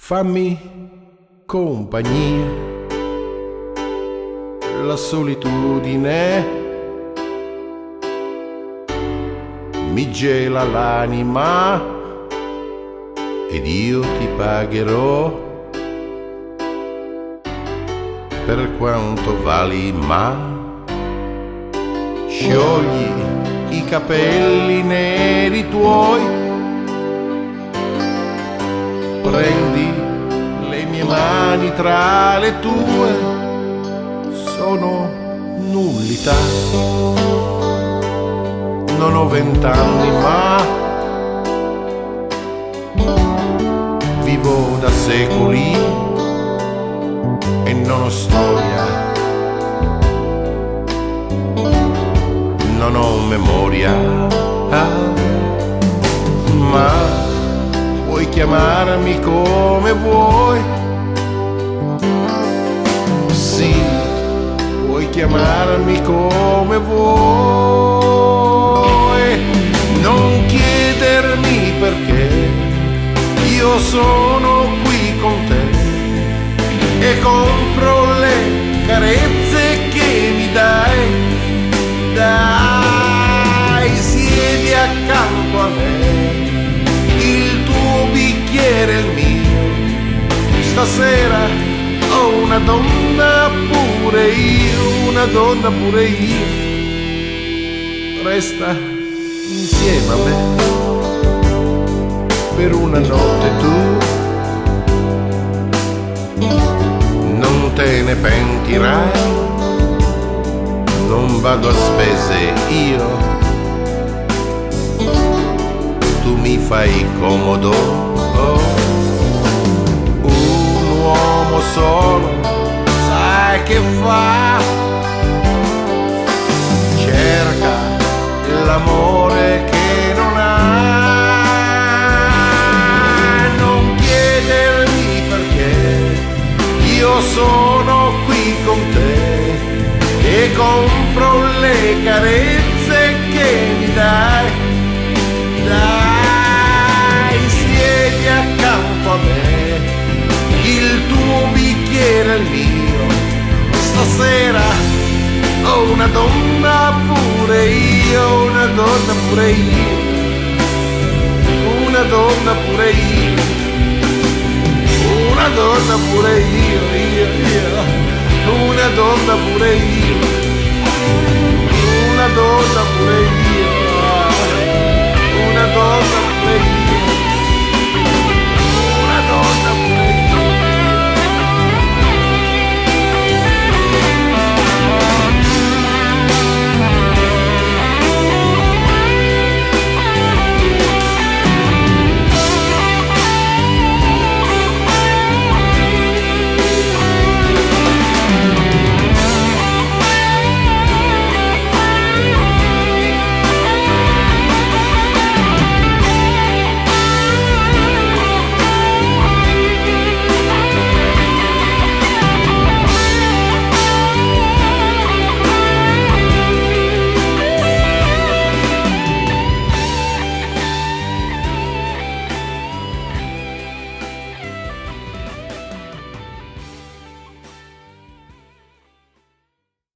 Fammi compagnia, la solitudine mi gela l'anima ed io ti pagherò per quanto vali, ma sciogli i capelli neri tuoi, prendi le mie mani tra le tue, sono nullità. Non ho 20 anni ma vivo da secoli e non ho storia, non ho memoria, ma puoi chiamarmi come vuoi, sì, puoi chiamarmi come vuoi, non chiedermi perché, io sono qui con te e compro le carezze che mi dai, dai, siedi accanto a me, il tuo bicchiere è il mio, stasera ho una donna pure io, una donna pure io, resta insieme a me per una notte tu, non te ne pentirai, non vado a spese io, tu mi fai comodo, un uomo solo sai che fa, cerca l'amore che non ha, non chiedermi perché, io sono qui con te e compro le carezze che mi dai, dai, siedi accanto a me, il tuo bicchiere è il mio, stasera ho una donna pure io, una donna pure io, una donna pure io, una donna pure io, una donna pure io, una donna pure io.